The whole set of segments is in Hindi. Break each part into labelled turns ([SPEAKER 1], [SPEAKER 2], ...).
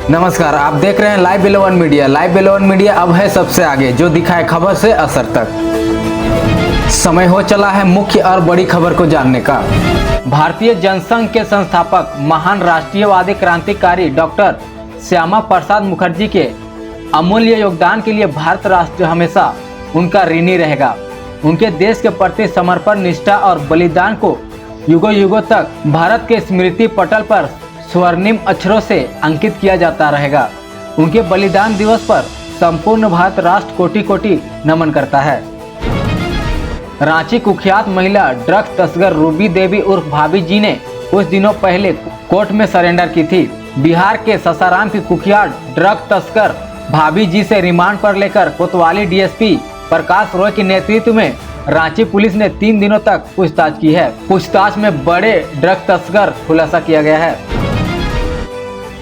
[SPEAKER 1] नमस्कार, आप देख रहे हैं लाइव 11 मीडिया। लाइव 11 मीडिया अब है सबसे आगे, जो दिखाए खबर से असर तक। समय हो चला है मुख्य और बड़ी खबर को जानने का। भारतीय जनसंघ के संस्थापक महान राष्ट्रीयवादी क्रांतिकारी डॉक्टर श्यामा प्रसाद मुखर्जी के अमूल्य योगदान के लिए भारत राष्ट्र हमेशा उनका ऋणी रहेगा। उनके देश के प्रति समर्पण, निष्ठा और बलिदान को युगों युगों तक भारत के स्मृति पटल पर स्वर्णिम अक्षरों से अंकित किया जाता रहेगा। उनके बलिदान दिवस पर संपूर्ण भारत राष्ट्र कोटि कोटि नमन करता है। रांची कुख्यात महिला ड्रग्स तस्कर रूबी देवी उर्फ भाभी जी ने कुछ दिनों पहले कोर्ट में सरेंडर की थी। बिहार के सासाराम की कुख्यात ड्रग तस्कर भाभी जी से रिमांड पर लेकर कोतवाली डीएसपी प्रकाश रॉय के नेतृत्व में रांची पुलिस ने 3 दिनों तक पूछताछ की है। पूछताछ में बड़े ड्रग तस्कर खुलासा किया गया है।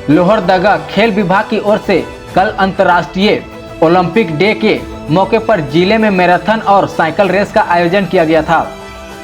[SPEAKER 1] लोहरदगा खेल विभाग की ओर से कल अंतर्राष्ट्रीय ओलंपिक डे के मौके पर जिले में मैराथन और साइकिल रेस का आयोजन किया गया था,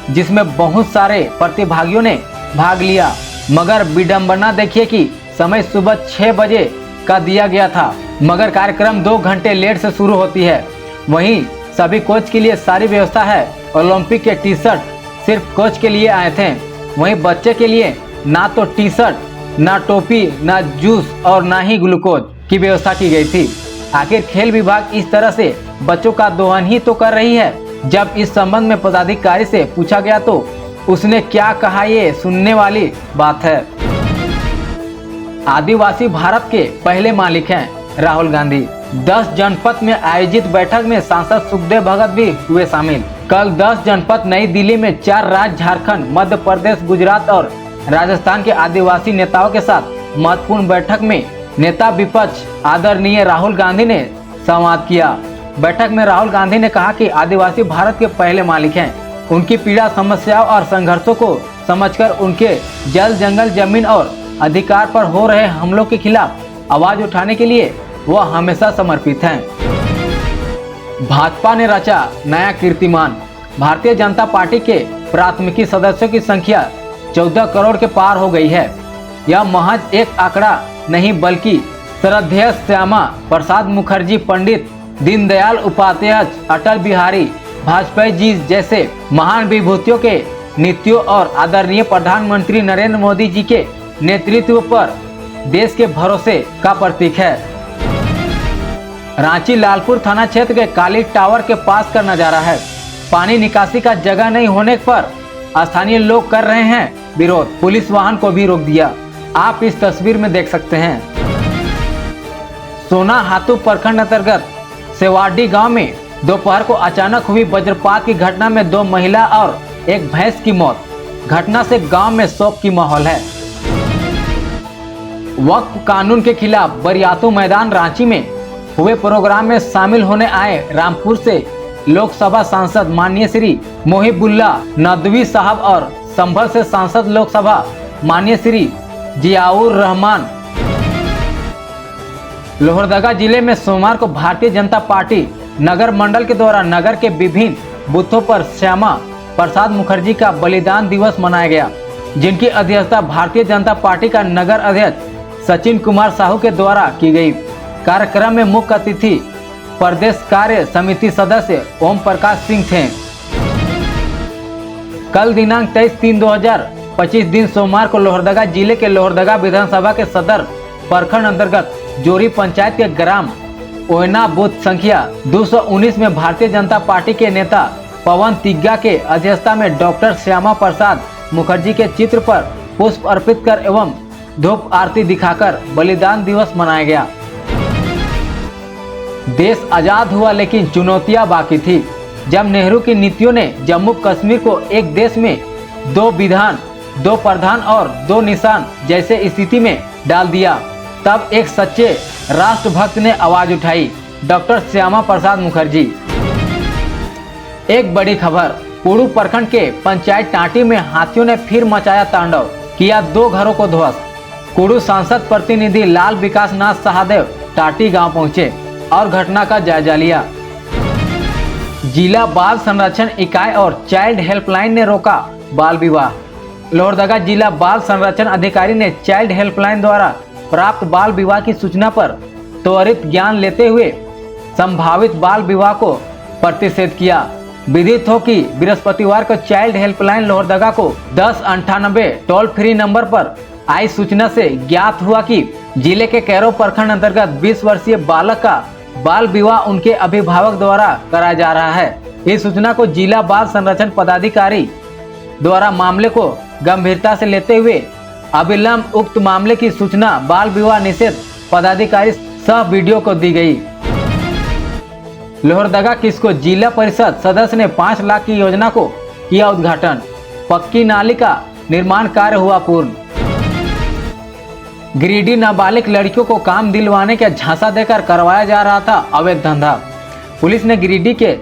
[SPEAKER 1] जिसमें बहुत सारे प्रतिभागियों ने भाग लिया। मगर विडंबना देखिए कि समय सुबह 6 बजे का दिया गया था, मगर कार्यक्रम 2 घंटे लेट से शुरू होती है। वहीं सभी कोच के लिए सारी व्यवस्था है। ओलंपिक के टी शर्ट सिर्फ कोच के लिए आए थे। वहीं बच्चे के लिए ना तो टी शर्ट, ना टोपी, ना जूस और ना ही ग्लूकोज की व्यवस्था की गई थी। आखिर खेल विभाग इस तरह से बच्चों का दोहन ही तो कर रही है। जब इस संबंध में पदाधिकारी से पूछा गया तो उसने क्या कहा, ये सुनने वाली बात है। आदिवासी भारत के पहले मालिक हैं राहुल गांधी। 10 जनपद में आयोजित बैठक में सांसद सुखदेव भगत भी हुए शामिल। कल 10 जनपद नई दिल्ली में 4 राज्य झारखंड, मध्य प्रदेश, गुजरात और राजस्थान के आदिवासी नेताओं के साथ महत्वपूर्ण बैठक में नेता विपक्ष आदरणीय राहुल गांधी ने संवाद किया। बैठक में राहुल गांधी ने कहा कि आदिवासी भारत के पहले मालिक हैं। उनकी पीड़ा, समस्याओं और संघर्षों को समझकर उनके जल, जंगल, जमीन और अधिकार पर हो रहे हमलों के खिलाफ आवाज उठाने के लिए वो हमेशा समर्पित हैं। भाजपा ने रचा नया कीर्तिमान। भारतीय जनता पार्टी के प्राथमिकी सदस्यों की संख्या 14 करोड़ के पार हो गई है। यह महज एक आंकड़ा नहीं, बल्कि श्रद्धेय श्यामा प्रसाद मुखर्जी, पंडित दीनदयाल उपाध्याय, अटल बिहारी वाजपेयी जी जैसे महान विभूतियों के नीतियों और आदरणीय प्रधानमंत्री नरेंद्र मोदी जी के नेतृत्व पर देश के भरोसे का प्रतीक है। रांची लालपुर थाना क्षेत्र के काली टावर के पास का नजारा है। पानी निकासी का जगह नहीं होने पर स्थानीय लोग कर रहे हैं विरोध। पुलिस वाहन को भी रोक दिया। आप इस तस्वीर में देख सकते हैं। सोना हाथू प्रखंड अंतर्गत सेवाडी गांव में दोपहर को अचानक हुई वज्रपात की घटना में 2 महिला और एक भैंस की मौत। घटना से गांव में शोक की माहौल है। वक्फ कानून के खिलाफ बरियातू मैदान रांची में हुए प्रोग्राम में शामिल होने आए रामपुर से लोकसभा सांसद माननीय श्री मोहिबुल्ला नदवी साहब और संभल से सांसद लोकसभा माननीय श्री जियाउर रहमान। लोहरदगा जिले में सोमवार को भारतीय जनता पार्टी नगर मंडल के द्वारा नगर के विभिन्न बूथों पर श्यामा प्रसाद मुखर्जी का बलिदान दिवस मनाया गया, जिनकी अध्यक्षता भारतीय जनता पार्टी का नगर अध्यक्ष सचिन कुमार साहू के द्वारा की गई। कार्यक्रम में मुख्य अतिथि प्रदेश कार्य समिति सदस्य ओम प्रकाश सिंह थे। कल दिनांक 23/3/2025 दिन सोमवार को लोहरदगा जिले के लोहरदगा विधानसभा के सदर प्रखंड अंतर्गत जोरी पंचायत के ग्राम ओयना बूथ संख्या 219 में भारतीय जनता पार्टी के नेता पवन तिग्गा के अध्यक्षता में डॉक्टर श्यामा प्रसाद मुखर्जी के चित्र पर पुष्प अर्पित कर एवं धूप आरती दिखाकर बलिदान दिवस मनाया गया। देश आजाद हुआ, लेकिन चुनौतियां बाकी थी। जब नेहरू की नीतियों ने जम्मू कश्मीर को एक देश में 2 विधान, 2 प्रधान और 2 निशान जैसे स्थिति में डाल दिया, तब एक सच्चे राष्ट्रभक्त ने आवाज उठाई, डॉक्टर श्यामा प्रसाद मुखर्जी। एक बड़ी खबर, कुड़ू प्रखंड के पंचायत टाटी में हाथियों ने फिर मचाया तांडव, किया 2 घरों को ध्वस्त। कुड़ू सांसद प्रतिनिधि लाल विकास नाथ सहदेव टाटी गांव पहुंचे और घटना का जायजा लिया। जिला बाल संरक्षण इकाई और चाइल्ड हेल्पलाइन ने रोका बाल विवाह। लोहरदगा जिला बाल संरक्षण अधिकारी ने चाइल्ड हेल्पलाइन द्वारा प्राप्त बाल विवाह की सूचना पर त्वरित ज्ञान लेते हुए संभावित बाल विवाह को प्रतिषेध किया। विदित हो कि बृहस्पतिवार को चाइल्ड हेल्पलाइन लोहरदगा को 1098 टोल फ्री नंबर पर आई सूचना से ज्ञात हुआ कि जिले के कैरो प्रखंड अंतर्गत 20 वर्षीय बालक का बाल विवाह उनके अभिभावक द्वारा कराया जा रहा है। इस सूचना को जिला बाल संरक्षण पदाधिकारी द्वारा मामले को गंभीरता से लेते हुए अविलंब उक्त मामले की सूचना बाल विवाह निषेध पदाधिकारी सह वीडियो को दी गई। लोहरदगा किसको जिला परिषद सदस्य ने 5 लाख की योजना को किया उद्घाटन। पक्की नाली का निर्माण कार्य हुआ पूर्ण। गिरिडीह नाबालिग लड़कियों को काम दिलवाने का झांसा देकर करवाया जा रहा था अवैध धंधा। पुलिस ने गिरिडीह के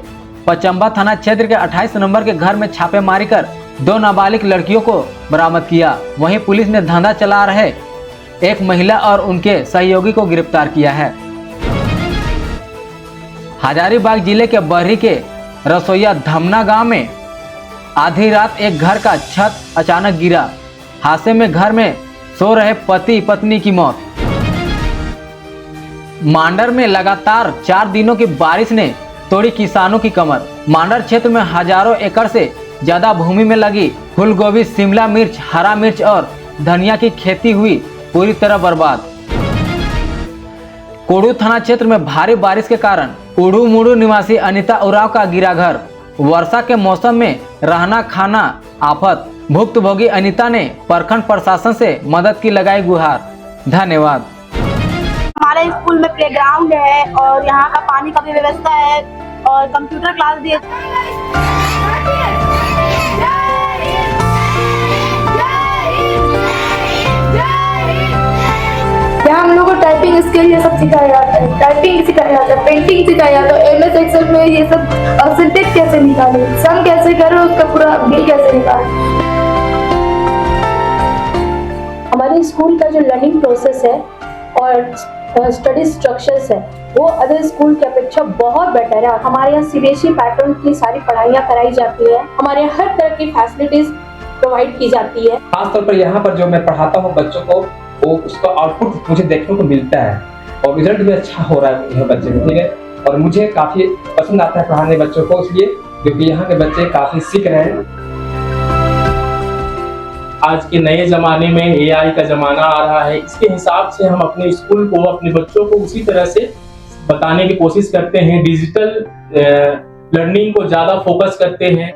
[SPEAKER 1] पचम्बा थाना क्षेत्र के 28 नंबर के घर में छापेमारी कर 2 नाबालिग लड़कियों को बरामद किया। वहीं पुलिस ने धंधा चला रहे एक महिला और उनके सहयोगी को गिरफ्तार किया है। हजारीबाग जिले के बरही के रसोईया धमना गांव में आधी रात एक घर का छत अचानक गिरा। हादसे में घर में सो रहे पति पत्नी की मौत। मांडर में लगातार 4 दिनों की बारिश ने तोड़ी किसानों की कमर। मांडर क्षेत्र में हजारों एकड़ से ज्यादा भूमि में लगी फूल गोभी, शिमला मिर्च, हरा मिर्च और धनिया की खेती हुई पूरी तरह बर्बाद। कोडू थाना क्षेत्र में भारी बारिश के कारण उड़ू मुड़ू निवासी अनिता उराव का गिरा घर। वर्षा के मौसम में रहना खाना आफत। भुक्तभोगी अनिता ने प्रखंड प्रशासन से मदद की लगाई गुहार। धन्यवाद।
[SPEAKER 2] हमारे स्कूल में प्लेग्राउंड है और यहाँ का पानी का भी व्यवस्था है और कंप्यूटर क्लास भी है।
[SPEAKER 3] यहाँ हम लोग को टाइपिंग स्किल ये सब सिखाया जाता है, टाइपिंग सिखाया जाता है, पेंटिंग सिखाया जाता है, MS एक्सेल में ये सब सिंटेक्स कैसे निकाले, सम कैसे करो, उसका पूरा बिल कैसे निकाले। हमारे स्कूल का जो लर्निंग प्रोसेस है और स्टडी स्ट्रक्चर्स है वो अदर स्कूल की अपेक्षा बहुत बेटर है। हमारे यहाँ CBSE पैटर्न की सारी पढ़ाइयाँ कराई जाती है। हमारे यहाँ हर तरह की फैसिलिटीज प्रोवाइड की जाती है।
[SPEAKER 4] खासतौर पर यहाँ पर जो मैं पढ़ाता हूँ बच्चों को, वो उसका आउटपुट मुझे देखने को मिलता है और रिजल्ट भी अच्छा हो रहा है बच्चे को, ठीक है। और मुझे काफ़ी पसंद आता है पढ़ाने बच्चों को, इसलिए क्योंकि यहाँ के बच्चे काफ़ी सीख रहे हैं।
[SPEAKER 5] आज के नए ज़माने में AI का ज़माना आ रहा है, इसके हिसाब से हम अपने स्कूल को, अपने बच्चों को उसी तरह से बताने की कोशिश करते हैं। डिजिटल लर्निंग को ज़्यादा फोकस करते हैं।